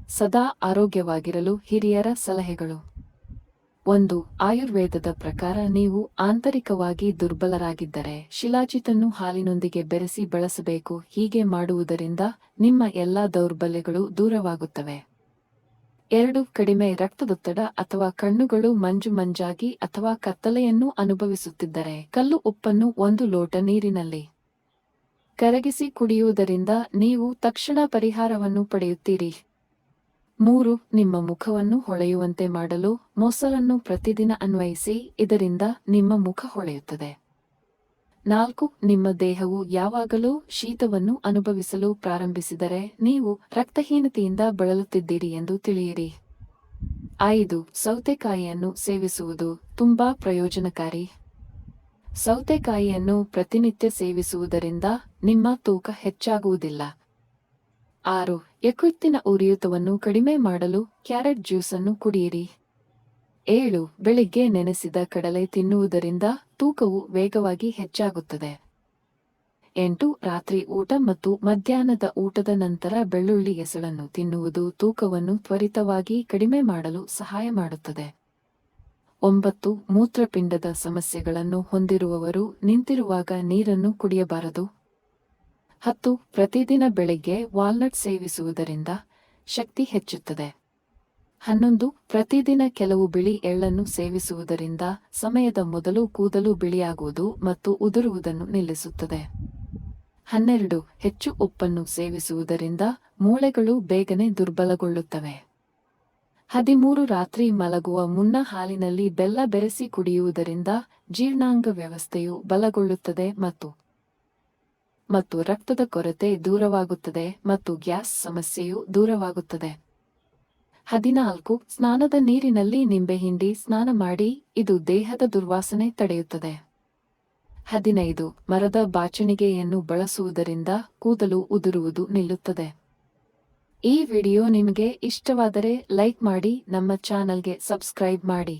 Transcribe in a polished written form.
ಸದಾ ಆರೋಗ್ಯವಾಗಿರಲು ಹಿರಿಯರ ಸಲಹೆಗಳು. 1. ಆಯುರ್ವೇದದ ಪ್ರಕಾರ ನೀವು ಆಂತರಿಕವಾಗಿ ದುರ್ಬಲರಾಗಿದ್ದರೆ ಶಿಲಾಜಿತನ್ನು ಹಾಲಿನೊಂದಿಗೆ ಬೆರೆಸಿ ಬಳಸಬೇಕು. ಹೀಗೆ ಮಾಡುವುದರಿಂದ ನಿಮ್ಮ ಎಲ್ಲಾ ದೌರ್ಬಲ್ಯಗಳು ದೂರವಾಗುತ್ತವೆ. 2. ಕಡಿಮೆ ರಕ್ತದೊತ್ತಡ ಅಥವಾ ಕಣ್ಣುಗಳು ಮಂಜಾಗಿ ಅಥವಾ ಕತ್ತಲೆಯನ್ನು ಅನುಭವಿಸುತ್ತಿದ್ದರೆ ಕಲ್ಲು ಉಪ್ಪನ್ನು 1 ಲೋಟ ನೀರಿನಲ್ಲಿ ಕರಗಿಸಿ ಕುಡಿಯುವುದರಿಂದ ನೀವು ತಕ್ಷಣ ಪರಿಹಾರವನ್ನು ಪಡೆಯುತ್ತೀರಿ. 3. ನಿಮ್ಮ ಮುಖವನ್ನು ಹೊಳೆಯುವಂತೆ ಮಾಡಲು ಮೊಸರನ್ನು ಪ್ರತಿದಿನ ಅನ್ವಯಿಸಿ, ಇದರಿಂದ ನಿಮ್ಮ ಮುಖ ಹೊಳೆಯುತ್ತದೆ. 4. ನಿಮ್ಮ ದೇಹವು ಯಾವಾಗಲೂ ಶೀತವನ್ನು ಅನುಭವಿಸಲು ಪ್ರಾರಂಭಿಸಿದರೆ ನೀವು ರಕ್ತಹೀನತೆಯಿಂದ ಬಳಲುತ್ತಿದ್ದೀರಿ ಎಂದು ತಿಳಿಯಿರಿ. 5. ಸೌತೆಕಾಯಿಯನ್ನು ಸೇವಿಸುವುದು ತುಂಬಾ ಪ್ರಯೋಜನಕಾರಿ. ಸೌತೆಕಾಯಿಯನ್ನು ಪ್ರತಿನಿತ್ಯ ಸೇವಿಸುವುದರಿಂದ ನಿಮ್ಮ ತೂಕ ಹೆಚ್ಚಾಗುವುದಿಲ್ಲ. 6. ಯಕೃತ್ತಿನ ಉರಿಯೂತವನ್ನು ಕಡಿಮೆ ಮಾಡಲು ಕ್ಯಾರೆಟ್ ಜ್ಯೂಸನ್ನು ಕುಡಿಯಿರಿ. 7. ಬೆಳಿಗ್ಗೆ ನೆನೆಸಿದ ಕಡಲೆ ತಿನ್ನುವುದರಿಂದ ತೂಕವು ವೇಗವಾಗಿ ಹೆಚ್ಚಾಗುತ್ತದೆ. 8. ರಾತ್ರಿ ಊಟ ಮತ್ತು ಮಧ್ಯಾಹ್ನದ ಊಟದ ನಂತರ ಬೆಳ್ಳುಳ್ಳಿ ಎಸಳನ್ನು ತಿನ್ನುವುದು ತೂಕವನ್ನು ತ್ವರಿತವಾಗಿ ಕಡಿಮೆ ಮಾಡಲು ಸಹಾಯ ಮಾಡುತ್ತದೆ. 9. ಮೂತ್ರಪಿಂಡದ ಸಮಸ್ಯೆಗಳನ್ನು ಹೊಂದಿರುವವರು ನಿಂತಿರುವಾಗ ನೀರನ್ನು ಕುಡಿಯಬಾರದು. 10. ಪ್ರತಿದಿನ ಬೆಳಿಗ್ಗೆ ವಾಲ್ನಟ್ ಸೇವಿಸುವುದರಿಂದ ಶಕ್ತಿ ಹೆಚ್ಚುತ್ತದೆ. 11. ಪ್ರತಿದಿನ ಕೆಲವು ಬಿಳಿ ಎಳ್ಳನ್ನು ಸೇವಿಸುವುದರಿಂದ ಸಮಯದ ಮೊದಲು ಕೂದಲು ಬಿಳಿಯಾಗುವುದು ಮತ್ತು ಉದುರುವುದನ್ನು ನಿಲ್ಲಿಸುತ್ತದೆ. 12. ಹೆಚ್ಚು ಉಪ್ಪನ್ನು ಸೇವಿಸುವುದರಿಂದ ಮೂಳೆಗಳು ಬೇಗನೆ ದುರ್ಬಲಗೊಳ್ಳುತ್ತವೆ. 13. ರಾತ್ರಿ ಮಲಗುವ ಮುನ್ನ ಹಾಲಿನಲ್ಲಿ ಬೆಲ್ಲ ಬೆರೆಸಿ ಕುಡಿಯುವುದರಿಂದ ಜೀರ್ಣಾಂಗ ವ್ಯವಸ್ಥೆಯು ಬಲಗೊಳ್ಳುತ್ತದೆ ಮತ್ತು ರಕ್ತದ ಕೊರತೆ ದೂರವಾಗುತ್ತದೆ ಮತ್ತು ಗ್ಯಾಸ್ ಸಮಸ್ಯೆಯು ದೂರವಾಗುತ್ತದೆ. 14. ಸ್ನಾನದ ನೀರಿನಲ್ಲಿ ನಿಂಬೆಹಿಂಡಿ ಸ್ನಾನ ಮಾಡಿ, ಇದು ದೇಹದ ದುರ್ವಾಸನೆ ತಡೆಯುತ್ತದೆ. 15. ಮರದ ಬಾಚಣಿಗೆಯನ್ನು ಬಳಸುವುದರಿಂದ ಕೂದಲು ಉದುರುವುದು ನಿಲ್ಲುತ್ತದೆ. ಈ ವಿಡಿಯೋ ನಿಮಗೆ ಇಷ್ಟವಾದರೆ ಲೈಕ್ ಮಾಡಿ, ನಮ್ಮ ಚಾನಲ್ಗೆ ಸಬ್ಸ್ಕ್ರೈಬ್ ಮಾಡಿ.